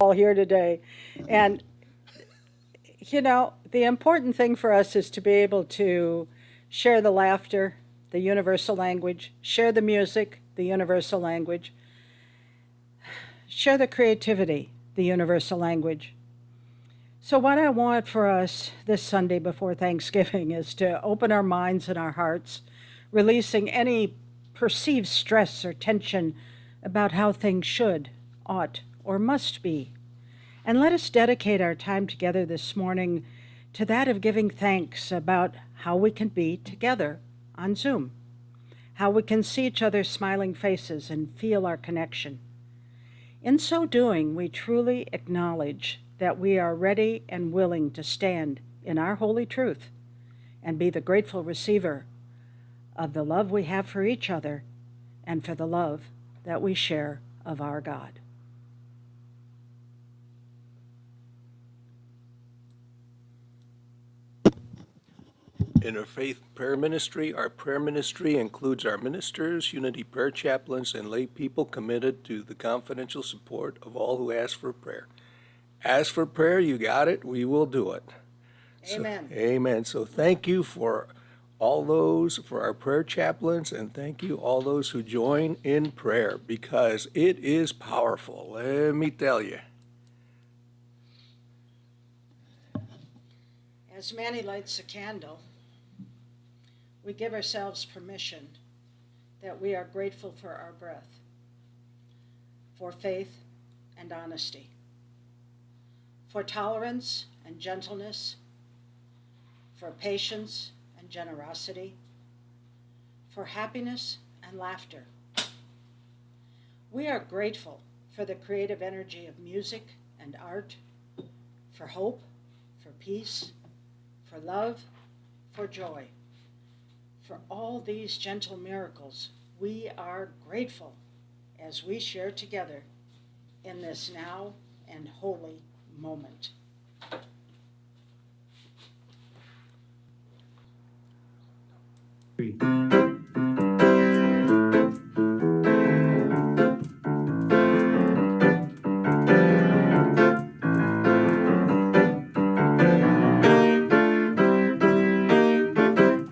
all here today. And, the important thing for us is to be able to share the laughter, the universal language, share the music, the universal language, share the creativity, the universal language. So, what I want for us this Sunday before Thanksgiving is to open our minds and our hearts, releasing any perceived stress or tension about how things should, ought, or must be. And let us dedicate our time together this morning to that of giving thanks about how we can be together on Zoom, how we can see each other's smiling faces and feel our connection. In so doing, we truly acknowledge that we are ready and willing to stand in our holy truth and be the grateful receiver of the love we have for each other and for the love that we share of our God. Interfaith Prayer Ministry. Our prayer ministry includes our ministers, unity prayer chaplains, and lay people committed to the confidential support of all who ask for prayer. Ask for prayer, you got it, we will do it. Amen. Amen. So thank you for all those, for our prayer chaplains, and thank you all those who join in prayer, because it is powerful, let me tell you. As Manny lights a candle, we give ourselves permission that we are grateful for our breath, for faith and honesty, for tolerance and gentleness, for patience and generosity, for happiness and laughter. We are grateful for the creative energy of music and art, for hope, for peace, for love, for joy. For all these gentle miracles, we are grateful as we share together in this now and holy moment.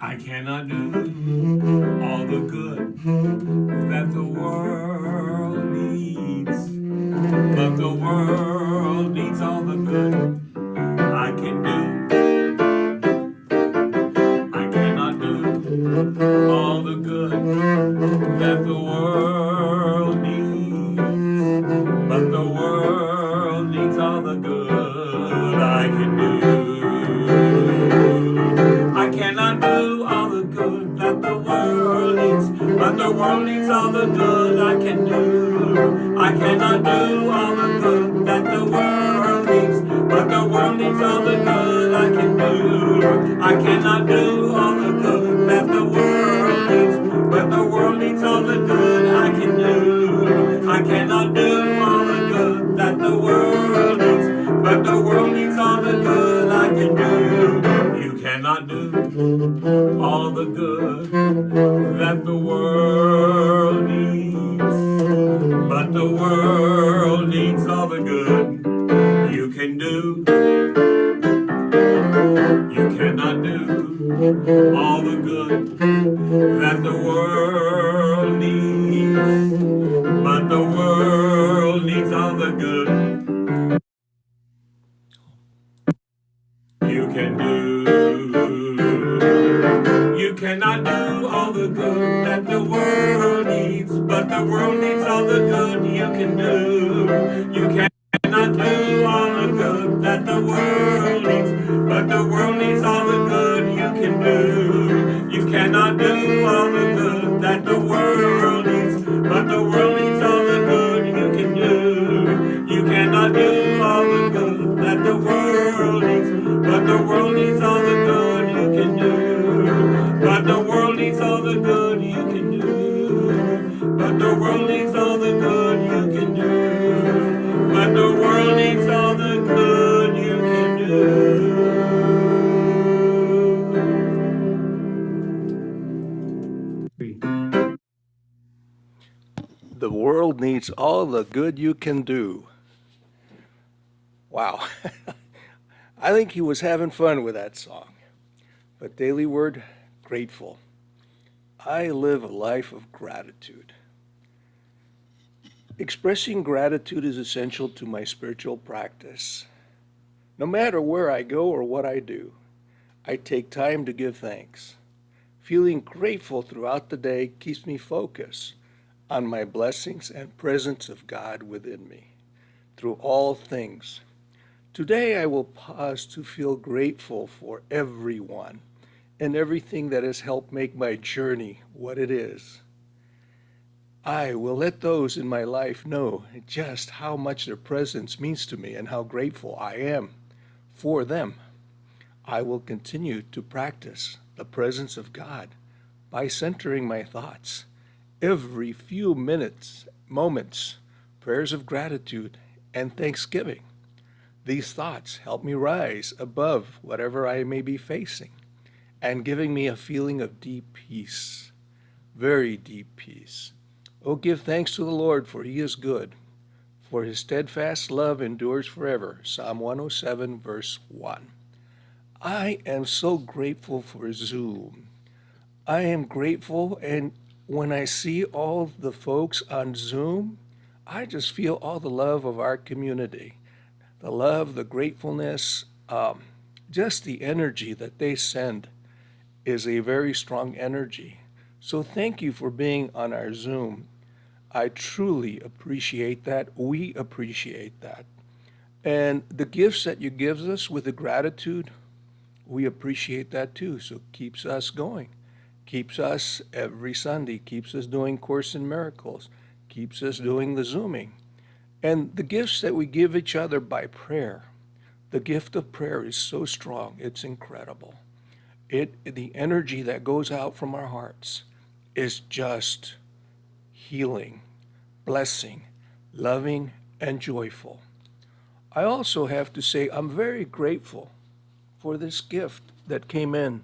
I cannot do all the good that the world needs, but the world needs all the good I can do. I cannot do all the good that the world needs, but the world needs all the good I can do. I cannot do all the good that the world needs, but the world needs all the good I can do. I cannot do all the good that the world needs, but the world needs all the good I can do. I cannot do all the good that the world needs, but the world needs all the good I can do. I cannot do all the good that the world needs, but the world needs all the good I can do. You cannot do all the good that the world needs, but the world needs all the good you can do. You cannot do all the good that the world needs, but the world needs all the good you can do. You cannot do all the good that the world needs, but the world needs all the good you can do. You cannot do all the good that the world needs, but the world needs all the good you can do. You cannot do all the good that the world needs, but the world needs all the good you can do. You cannot do all the good that the world needs, but the world needs all the good you can do. But the world needs all the good you can do. But the world needs all the good you can do. But the world needs all the good you can do. The world needs all the good you can do. Wow. I think he was having fun with that song. But daily word, grateful. I live a life of gratitude. Expressing gratitude is essential to my spiritual practice. No matter where I go or what I do, I take time to give thanks. Feeling grateful throughout the day keeps me focused on my blessings and presence of God within me through all things. Today I will pause to feel grateful for everyone and everything that has helped make my journey what it is. I will let those in my life know just how much their presence means to me and how grateful I am for them. I will continue to practice the presence of God by centering my thoughts every few moments, prayers of gratitude and thanksgiving. These thoughts help me rise above whatever I may be facing and giving me a feeling of deep peace, very deep peace. Oh, give thanks to the Lord, for he is good, for his steadfast love endures forever. Psalm 107, verse 1. I am so grateful for Zoom. I am grateful, and when I see all the folks on Zoom, I just feel all the love of our community. The love, the gratefulness, just the energy that they send is a very strong energy. So thank you for being on our Zoom. I truly appreciate that. We appreciate that. And the gifts that you give us with the gratitude, we appreciate that too. So it keeps us going, keeps us every Sunday, keeps us doing Course in Miracles, keeps us doing the Zooming. And the gifts that we give each other by prayer, the gift of prayer is so strong, it's incredible. The energy that goes out from our hearts is just healing, blessing, loving, and joyful. I also have to say I'm very grateful for this gift that came in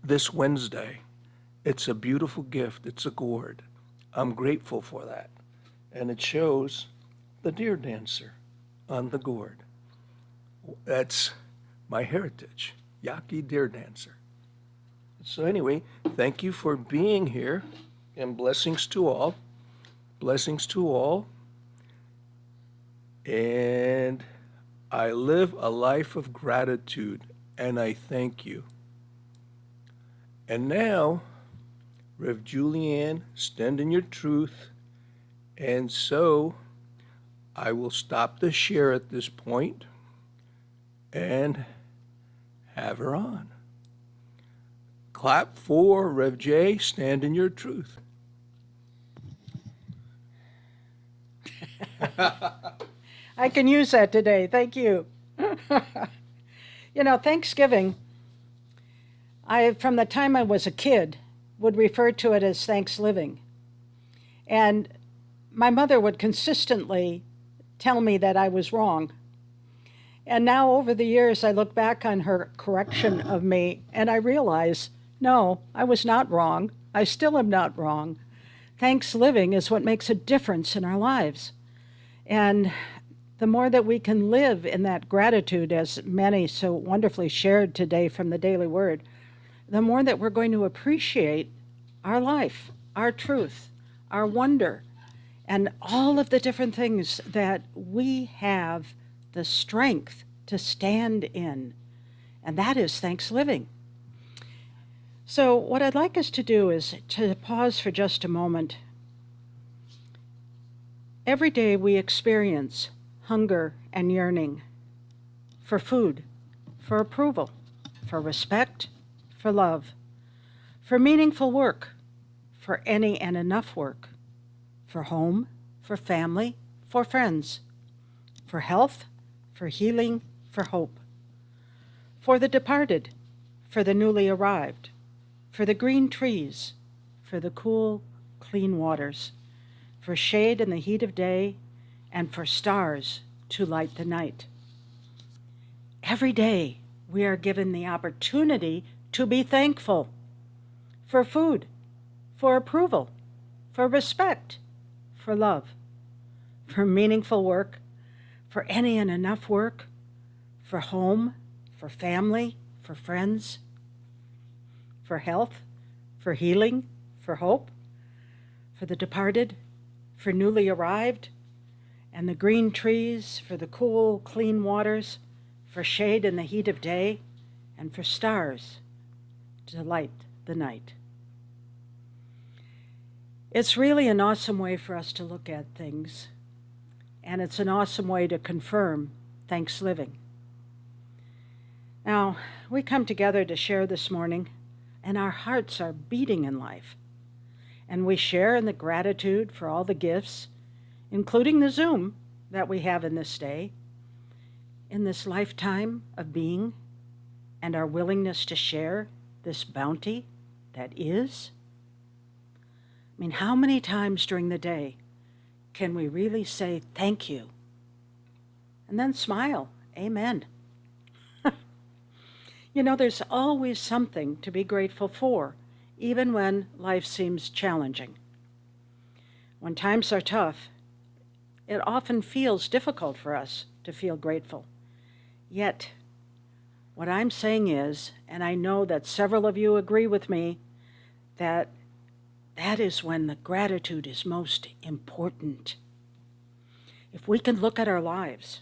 this Wednesday. It's a beautiful gift. It's a gourd. I'm grateful for that. And it shows the deer dancer on the gourd. That's my heritage, Yaqui deer dancer. So anyway, thank you for being here, and blessings to all. Blessings to all. And I live a life of gratitude, and I thank you. And now, Rev Julianne, stand in your truth. And so I will stop the share at this point and have her on. Clap for Rev J, stand in your truth. I can use that today. Thank you. Thanksgiving, from the time I was a kid, would refer to it as Thanksgiving. And my mother would consistently tell me that I was wrong. And now over the years, I look back on her correction of me and I realize, no, I was not wrong. I still am not wrong. Thanksgiving is what makes a difference in our lives. And the more that we can live in that gratitude, as many so wonderfully shared today from the Daily Word, the more that we're going to appreciate our life, our truth, our wonder, and all of the different things that we have the strength to stand in. And that is Thanksgiving. So what I'd like us to do is to pause for just a moment. Every day we experience hunger and yearning for food, for approval, for respect, for love, for meaningful work, for any and enough work, for home, for family, for friends, for health, for healing, for hope, for the departed, for the newly arrived, for the green trees, for the cool, clean waters, for shade in the heat of day, and for stars to light the night. Every day we are given the opportunity to be thankful for food, for approval, for respect, for love, for meaningful work, for any and enough work, for home, for family, for friends, for health, for healing, for hope, for the departed, for newly arrived, and the green trees, for the cool, clean waters, for shade in the heat of day, and for stars to light the night. It's really an awesome way for us to look at things, and it's an awesome way to confirm thanks living. Now, we come together to share this morning, and our hearts are beating in life, and we share in the gratitude for all the gifts, including the Zoom that we have in this day, in this lifetime of being, and our willingness to share this bounty that is. I mean, how many times during the day can we really say thank you and then smile, amen? You know, there's always something to be grateful for, even when life seems challenging. When times are tough, it often feels difficult for us to feel grateful. Yet, what I'm saying is, and I know that several of you agree with me, that is when the gratitude is most important. If we can look at our lives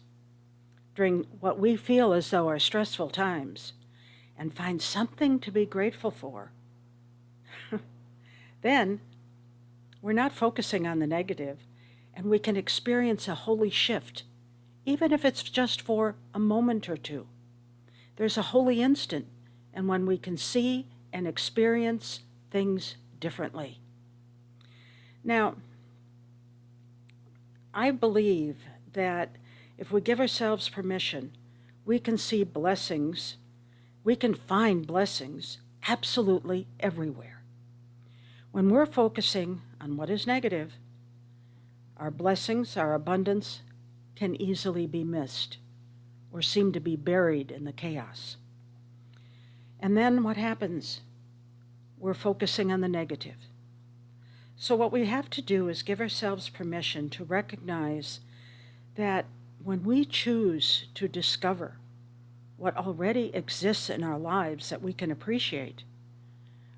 during what we feel as though are stressful times and find something to be grateful for, then we're not focusing on the negative, and we can experience a holy shift, even if it's just for a moment or two. There's a holy instant, and when we can see and experience things differently. Now, I believe that if we give ourselves permission, we can see blessings, we can find blessings absolutely everywhere. When we're focusing on what is negative, our blessings, our abundance, can easily be missed or seem to be buried in the chaos. And then what happens? We're focusing on the negative. So what we have to do is give ourselves permission to recognize that when we choose to discover what already exists in our lives that we can appreciate,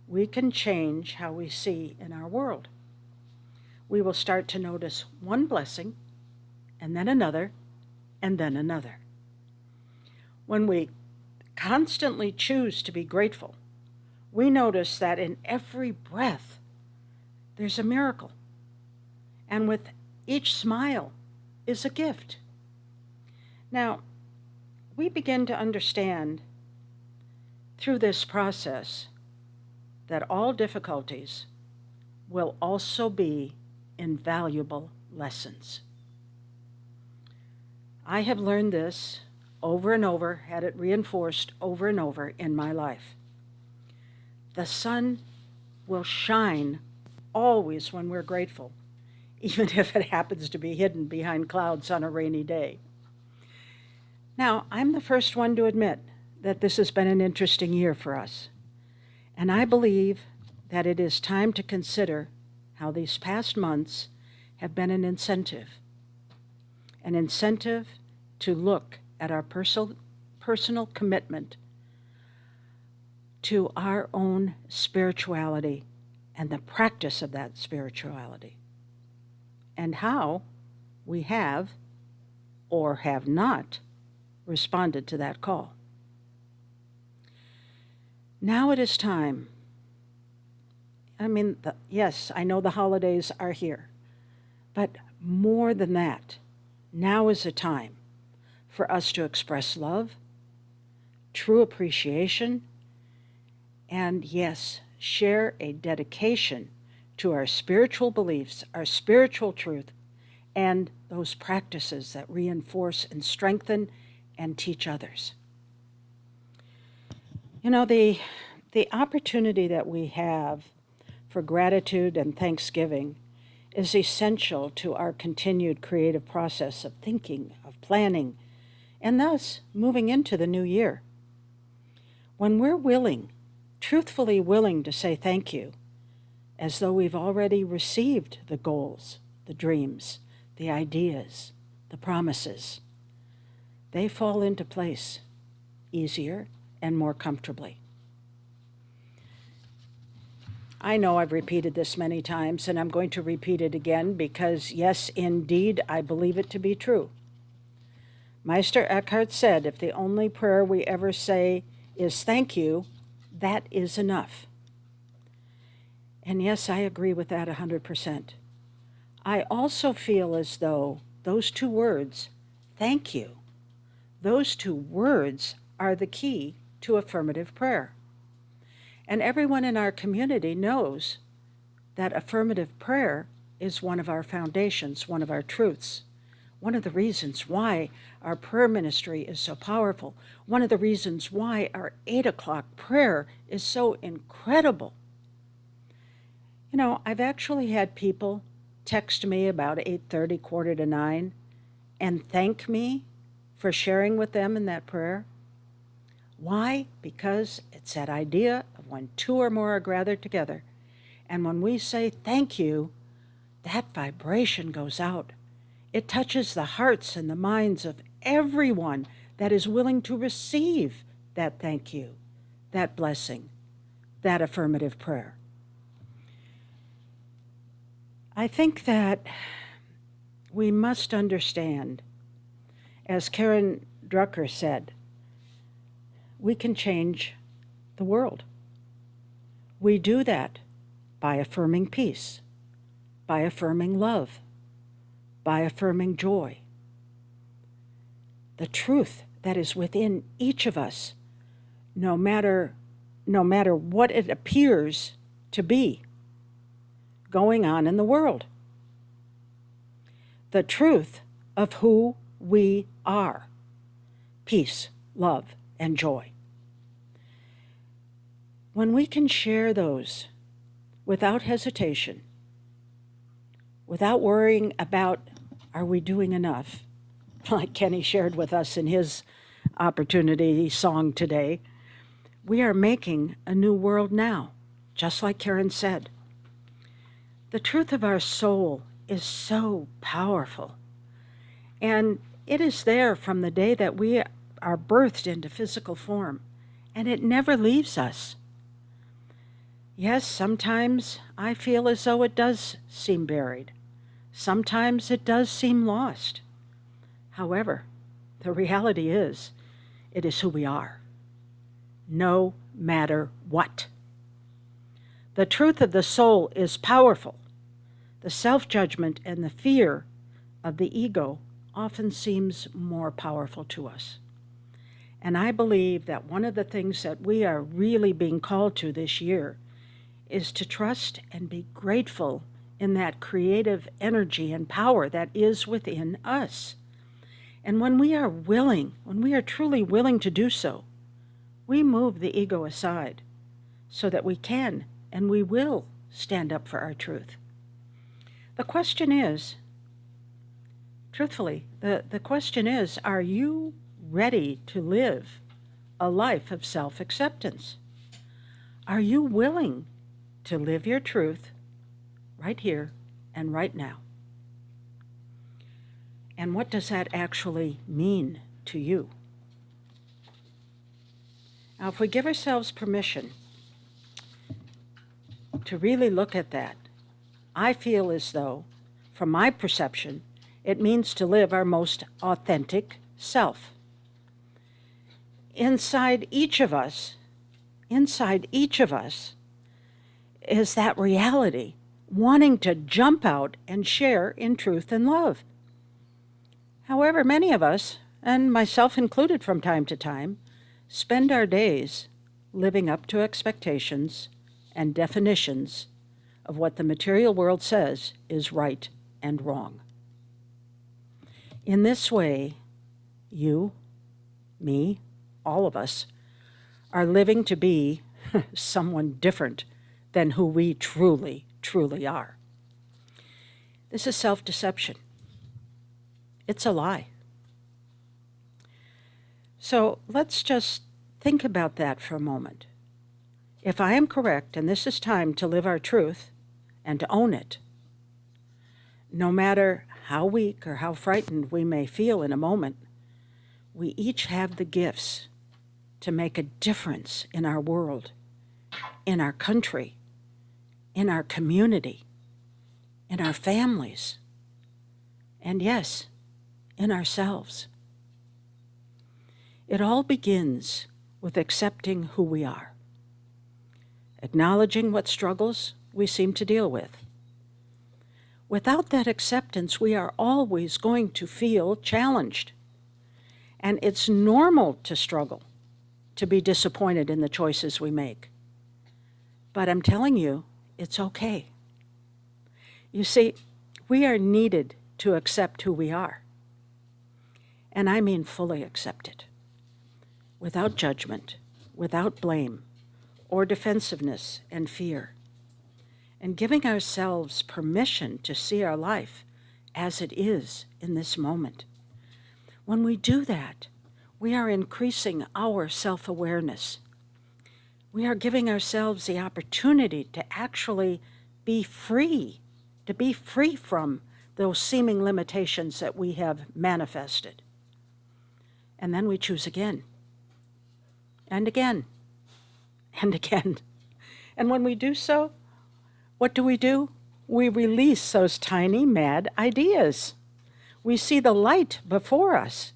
we can change how we see in our world. We will start to notice one blessing, and then another, and then another. When we constantly choose to be grateful, we notice that in every breath, there's a miracle. And with each smile is a gift. Now, we begin to understand through this process that all difficulties will also be invaluable lessons. I have learned this over and over, had it reinforced over and over in my life. The sun will shine always when we're grateful, even if it happens to be hidden behind clouds on a rainy day. Now, I'm the first one to admit that this has been an interesting year for us, and I believe that it is time to consider how these past months have been an incentive to look at our personal commitment to our own spirituality and the practice of that spirituality, and how we have or have not responded to that call. Now it is time. Yes, I know the holidays are here, but more than that, now is a time for us to express love, true appreciation, and yes, share a dedication to our spiritual beliefs, our spiritual truth, and those practices that reinforce and strengthen and teach others. You know, the opportunity that we have for gratitude and thanksgiving is essential to our continued creative process of thinking, of planning, and thus moving into the new year. When we're truthfully willing to say thank you, as though we've already received the goals, the dreams, the ideas, the promises, they fall into place easier and more comfortably. I know I've repeated this many times, and I'm going to repeat it again because, yes, indeed, I believe it to be true. Meister Eckhart said, if the only prayer we ever say is thank you, that is enough. And yes, I agree with that 100%. I also feel as though those two words, thank you, those two words are the key to affirmative prayer. And everyone in our community knows that affirmative prayer is one of our foundations, one of our truths. One of the reasons why our prayer ministry is so powerful. One of the reasons why our 8 o'clock prayer is so incredible. You know, I've actually had people text me about 8:30, 8:45, and thank me for sharing with them in that prayer. Why? Because it's that idea of when two or more are gathered together. And when we say thank you, that vibration goes out. It touches the hearts and the minds of everyone that is willing to receive that thank you, that blessing, that affirmative prayer. I think that we must understand, as Karen Drucker said, we can change the world. We do that by affirming peace, by affirming love, by affirming joy. The truth that is within each of us, no matter what it appears to be going on in the world. The truth of who we are, peace, love, and joy. When we can share those without hesitation, without worrying about, are we doing enough? Like Kenny shared with us in his opportunity song today, we are making a new world now, just like Karen said. The truth of our soul is so powerful, and it is there from the day that we are birthed into physical form, and it never leaves us. Yes, sometimes I feel as though it does seem buried. Sometimes it does seem lost. However, the reality is, it is who we are, no matter what. The truth of the soul is powerful. The self-judgment and the fear of the ego often seems more powerful to us. And I believe that one of the things that we are really being called to this year is to trust and be grateful in that creative energy and power that is within us. And when we are willing, when we are truly willing to do so, we move the ego aside so that we can and we will stand up for our truth. The question is, truthfully, the question is, are you ready to live a life of self-acceptance? Are you willing to live your truth right here and right now? And what does that actually mean to you? Now, if we give ourselves permission to really look at that, I feel as though, from my perception, it means to live our most authentic self. Inside each of us is that reality, wanting to jump out and share in truth and love. However, many of us, and myself included from time to time, spend our days living up to expectations and definitions of what the material world says is right and wrong. In this way, you, me, all of us, are living to be someone different than who we truly, truly are. This is self-deception. It's a lie. So let's just think about that for a moment. If I am correct, and this is time to live our truth and to own it, no matter how weak or how frightened we may feel in a moment, We each have the gifts to make a difference in our world, in our country, in our community, in our families, and yes, in ourselves. It all begins with accepting who we are, acknowledging what struggles we seem to deal with. Without that acceptance, we are always going to feel challenged. And it's normal to struggle, to be disappointed in the choices we make. But I'm telling you, it's okay. You see, we are needed to accept who we are. And I mean fully accept it, without judgment, without blame, or defensiveness and fear, and giving ourselves permission to see our life as it is in this moment. When we do that, we are increasing our self-awareness. We are giving ourselves the opportunity to actually be free, to be free from those seeming limitations that we have manifested. And then we choose again, and again, and again. And when we do so, what do? We release those tiny, mad ideas. We see the light before us,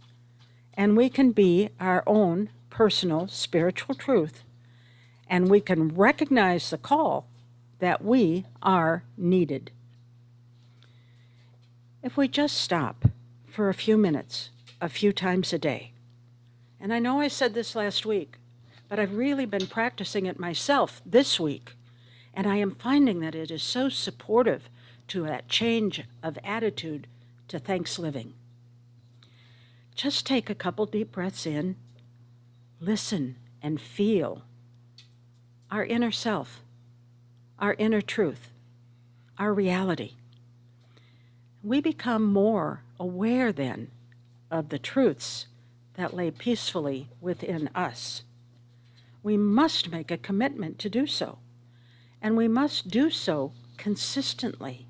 and we can be our own personal spiritual truth, and we can recognize the call that we are needed. If we just stop for a few minutes, a few times a day, and I know I said this last week, but I've really been practicing it myself this week, and I am finding that it is so supportive to that change of attitude to thanksgiving. Just take a couple deep breaths in, listen, and feel our inner self, our inner truth, our reality. We become more aware then of the truths that lay peacefully within us. We must make a commitment to do so, and we must do so consistently.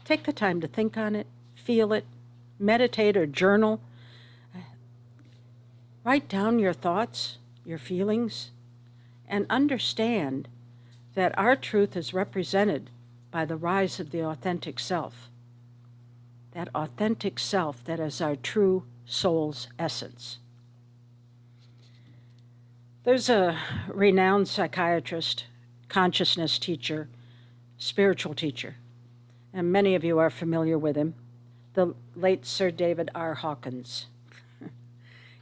Take the time to think on it, feel it, meditate or journal. Write down your thoughts, your feelings, and understand that our truth is represented by the rise of the authentic self. That authentic self that is our true soul's essence. There's a renowned psychiatrist, consciousness teacher, spiritual teacher, and many of you are familiar with him, the late Sir David R. Hawkins,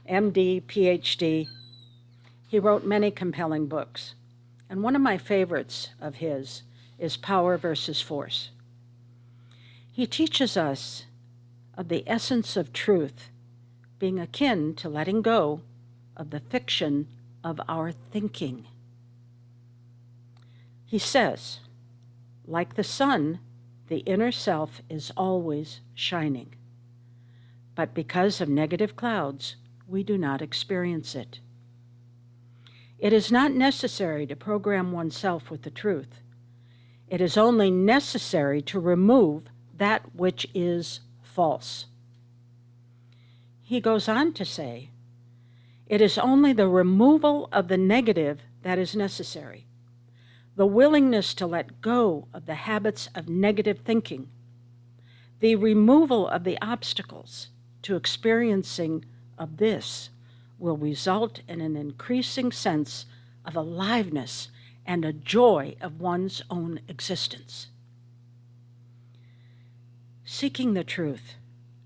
MD, PhD. He wrote many compelling books, and one of my favorites of his is Power versus Force. He teaches us of the essence of truth being akin to letting go of the fiction of our thinking. He says, like the sun, the inner self is always shining, but because of negative clouds, we do not experience it. It is not necessary to program oneself with the truth. It is only necessary to remove that which is false. He goes on to say, it is only the removal of the negative that is necessary. The willingness to let go of the habits of negative thinking, the removal of the obstacles to experiencing of this will result in an increasing sense of aliveness and a joy of one's own existence. Seeking the truth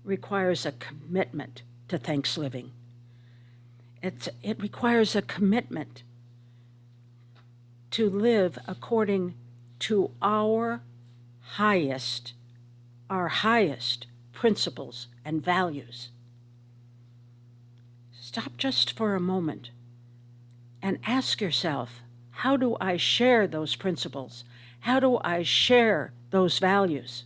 requires a commitment to thanksgiving. It requires a commitment to live according to our highest principles and values. Stop just for a moment and ask yourself, how do I share those principles? How do I share those values?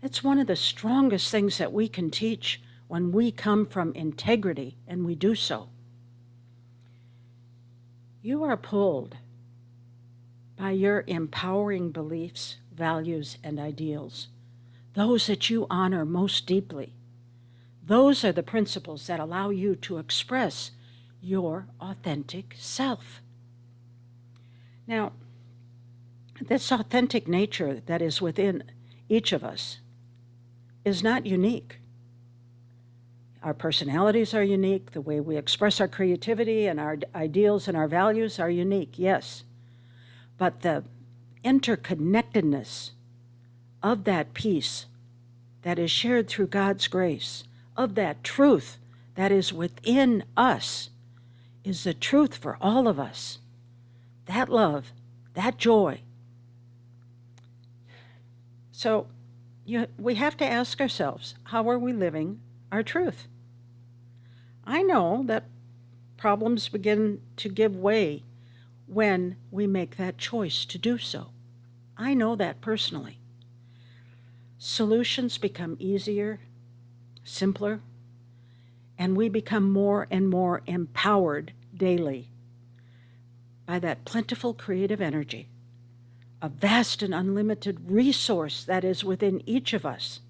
It's one of the strongest things that we can teach when we come from integrity, and we do so. You are pulled by your empowering beliefs, values, and ideals, those that you honor most deeply. Those are the principles that allow you to express your authentic self. Now, this authentic nature that is within each of us is not unique. Our personalities are unique. The way we express our creativity and our ideals and our values are unique, yes. But the interconnectedness of that peace that is shared through God's grace, of that truth that is within us, is the truth for all of us. That love, that joy. So we have to ask ourselves, how are we living our truth? I know that problems begin to give way when we make that choice to do so. I know that personally. Solutions become easier, simpler, and we become more and more empowered daily by that plentiful creative energy, a vast and unlimited resource that is within each of us.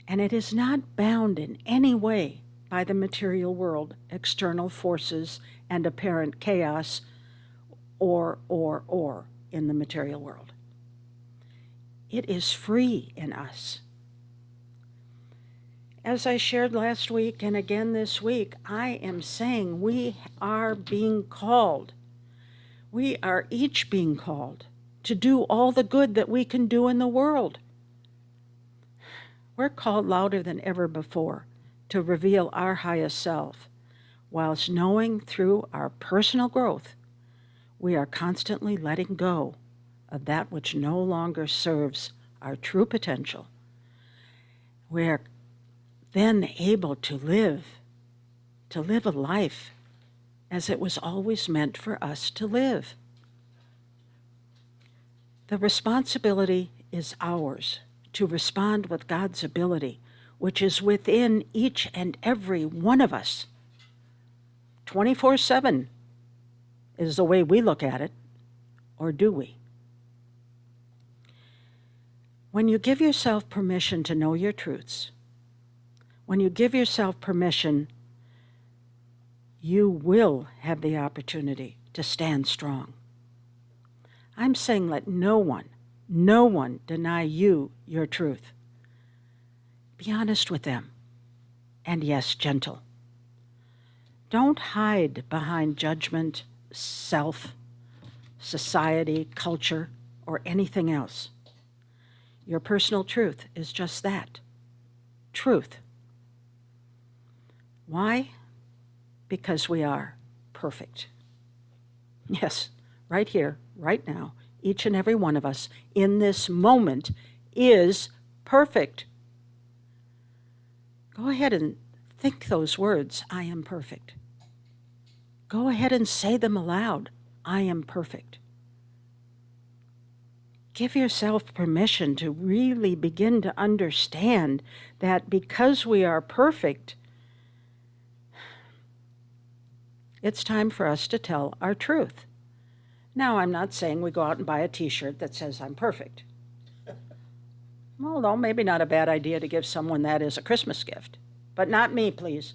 And it is not bound in any way by the material world, external forces, and apparent chaos, or in the material world. It is free in us. As I shared last week and again this week, I am saying we are being called. We are each being called to do all the good that we can do in the world. We're called louder than ever before to reveal our highest self, whilst knowing through our personal growth we are constantly letting go of that which no longer serves our true potential. We are then able to live a life as it was always meant for us to live. The responsibility is ours to respond with God's ability, which is within each and every one of us. 24/7 is the way we look at it, or do we? When you give yourself permission to know your truths, when you give yourself permission, you will have the opportunity to stand strong. I'm saying let no one deny you your truth. Be honest with them, and yes, gentle. Don't hide behind judgment, self, society, culture, or anything else. Your personal truth is just that, truth. Why? Because we are perfect. Yes, right here, right now, each and every one of us in this moment is perfect. Go ahead and think those words, I am perfect. Go ahead and say them aloud, I am perfect. Give yourself permission to really begin to understand that because we are perfect, it's time for us to tell our truth. Now, I'm not saying we go out and buy a t-shirt that says I'm perfect. Although maybe not a bad idea to give someone that as a Christmas gift. But not me, please.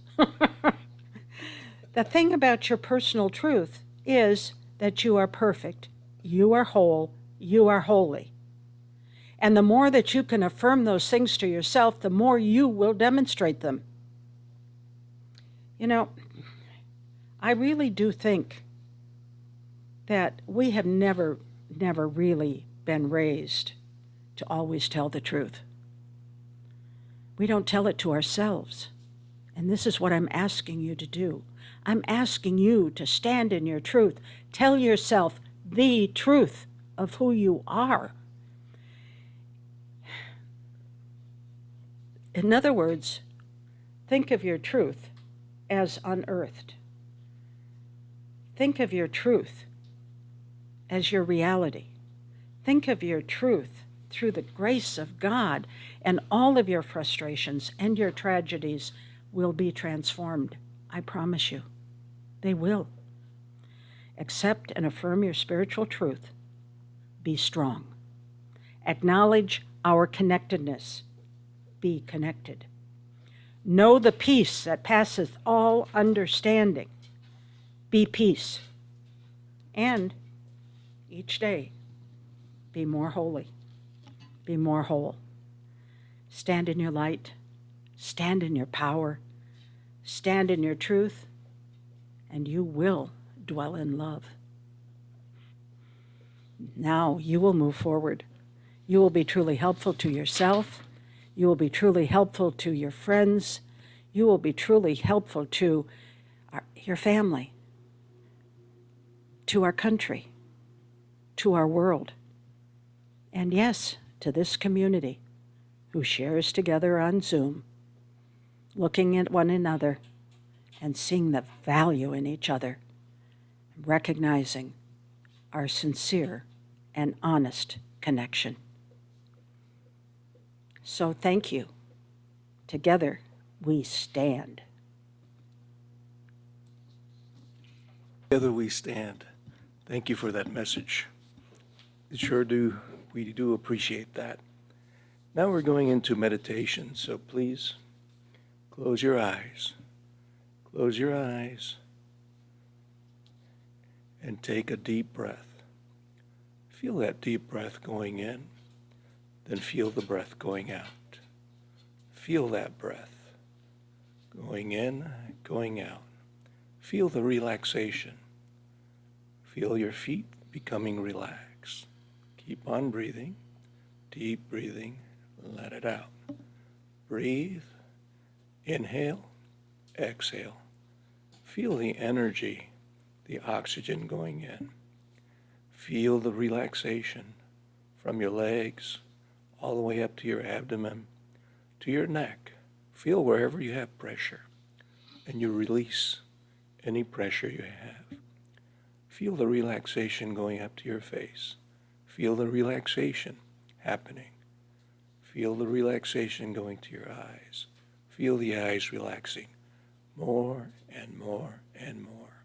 The thing about your personal truth is that you are perfect, you are whole, you are holy. And the more that you can affirm those things to yourself, the more you will demonstrate them. You know, I really do think that we have never really been raised to always tell the truth. We don't tell it to ourselves. And this is what I'm asking you to do. I'm asking you to stand in your truth. Tell yourself the truth of who you are. In other words, think of your truth as unearthed. Think of your truth as your reality. Think of your truth through the grace of God, and all of your frustrations and your tragedies will be transformed. I promise you, they will. Accept and affirm your spiritual truth. Be strong. Acknowledge our connectedness. Be connected. Know the peace that passeth all understanding. Be peace. And each day, be more holy. Be more whole. Stand in your light. Stand in your power. Stand in your truth. And you will dwell in love. Now you will move forward. You will be truly helpful to yourself. You will be truly helpful to your friends. You will be truly helpful to your family, to our country, to our world, and yes, to this community who shares together on Zoom, looking at one another and seeing the value in each other, recognizing our sincere and honest connection. So thank you. Together we stand. Together we stand. Thank you for that message. We do appreciate that. Now we're going into meditation, so please close your eyes. Close your eyes and take a deep breath. Feel that deep breath going in, then feel the breath going out. Feel that breath going in, going out. Feel the relaxation. Feel your feet becoming relaxed. Keep on breathing, deep breathing, let it out. Breathe, inhale, exhale. Feel the energy, the oxygen going in. Feel the relaxation from your legs all the way up to your abdomen, to your neck. Feel wherever you have pressure, and you release any pressure you have. Feel the relaxation going up to your face. Feel the relaxation happening. Feel the relaxation going to your eyes. Feel the eyes relaxing more and more and more.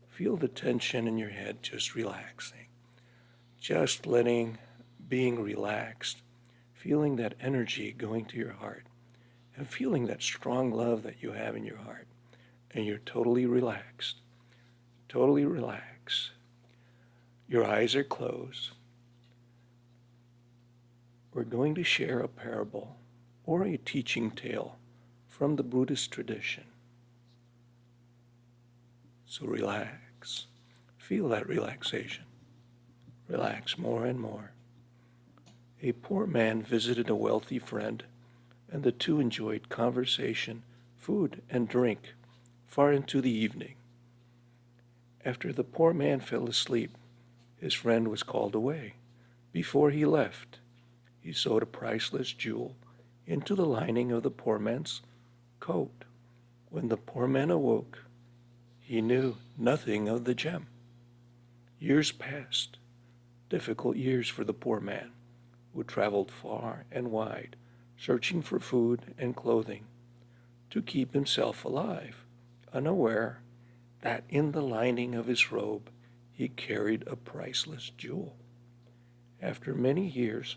Feel the tension in your head just relaxing. Just being relaxed. Feeling that energy going to your heart. And feeling that strong love that you have in your heart. And you're totally relaxed. Totally relaxed. Your eyes are closed. We're going to share a parable or a teaching tale from the Buddhist tradition. So relax. Feel that relaxation. Relax more and more. A poor man visited a wealthy friend, and the two enjoyed conversation, food, and drink far into the evening. After the poor man fell asleep, his friend was called away. Before he left, he sewed a priceless jewel into the lining of the poor man's coat. When the poor man awoke, he knew nothing of the gem. Years passed, difficult years for the poor man, who traveled far and wide, searching for food and clothing to keep himself alive, unaware that in the lining of his robe he carried a priceless jewel. After many years,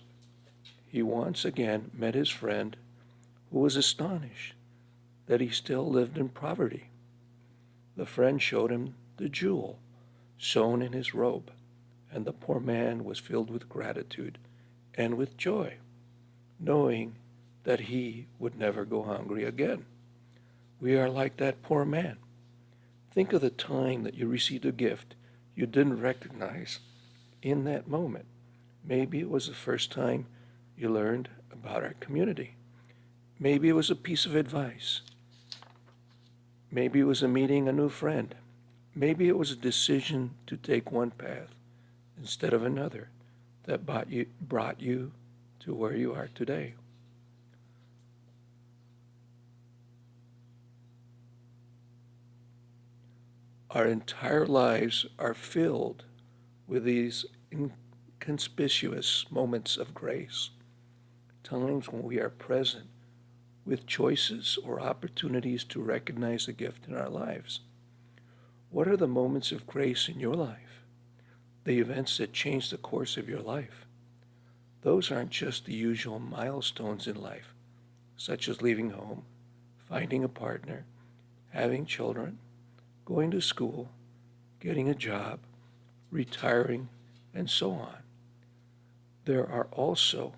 he once again met his friend, who was astonished that he still lived in poverty. The friend showed him the jewel sewn in his robe, and the poor man was filled with gratitude and with joy, knowing that he would never go hungry again. We are like that poor man. Think of the time that you received a gift you didn't recognize in that moment. Maybe it was the first time you learned about our community. Maybe it was a piece of advice. Maybe it was a meeting a new friend. Maybe it was a decision to take one path instead of another that brought you to where you are today. Our entire lives are filled with these inconspicuous moments of grace, times when we are present with choices or opportunities to recognize the gift in our lives. What are the moments of grace in your life? The events that change the course of your life. Those aren't just the usual milestones in life, such as leaving home, finding a partner, having children, going to school, getting a job, retiring, and so on. There are also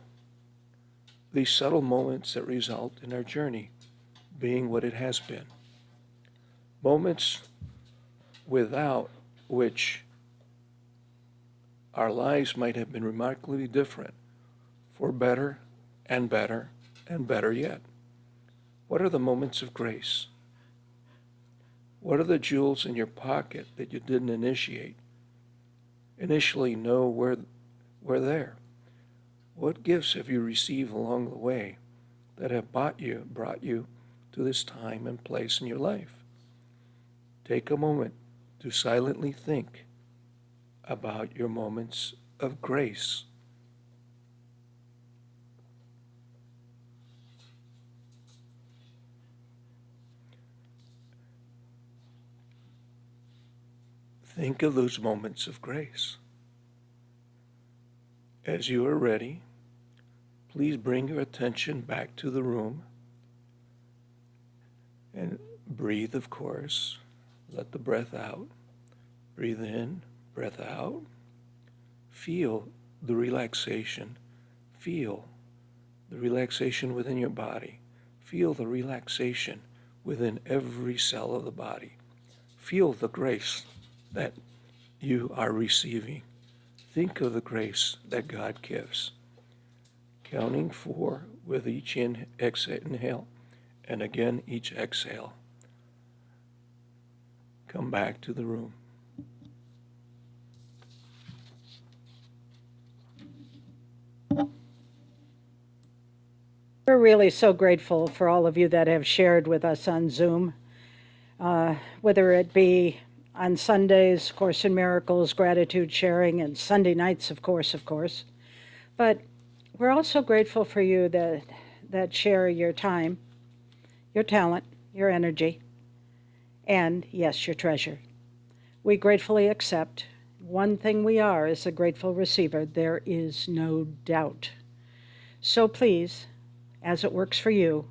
these subtle moments that result in our journey being what it has been. Moments without which our lives might have been remarkably different, for better and better and better yet. What are the moments of grace? What are the jewels in your pocket that you didn't initially know were there? What gifts have you received along the way that have brought you to this time and place in your life? Take a moment to silently think about your moments of grace. Think of those moments of grace. As you are ready, please bring your attention back to the room and breathe, of course. Let the breath out. Breathe in, breath out. Feel the relaxation. Feel the relaxation within your body. Feel the relaxation within every cell of the body. Feel the grace that you are receiving. Think of the grace that God gives. Counting 4 with each inhale, and again each exhale. Come back to the room. We're really so grateful for all of you that have shared with us on Zoom, whether it be on Sundays, Course in Miracles, gratitude sharing, and Sunday nights, of course. But we're also grateful for you that share your time, your talent, your energy, and yes, your treasure. We gratefully accept. One thing we are is a grateful receiver. There is no doubt. So please, as it works for you,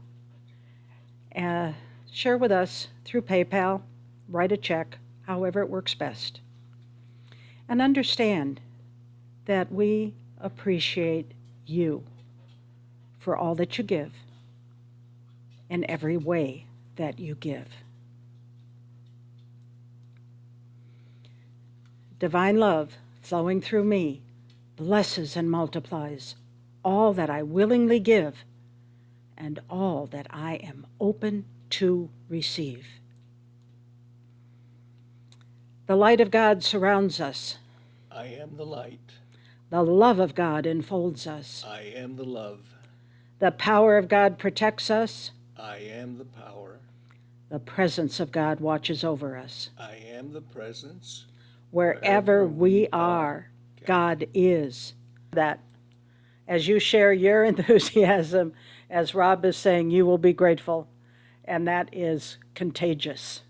share with us through PayPal, write a check, however it works best. And understand that we appreciate you for all that you give in every way that you give. Divine love flowing through me blesses and multiplies all that I willingly give and all that I am open to receive. The light of God surrounds us. I am the light. The love of God enfolds us. I am the love. The power of God protects us. I am the power. The presence of God watches over us. I am the presence. Wherever we are, God is. That as you share your enthusiasm, as Rob is saying, you will be grateful, and that is contagious.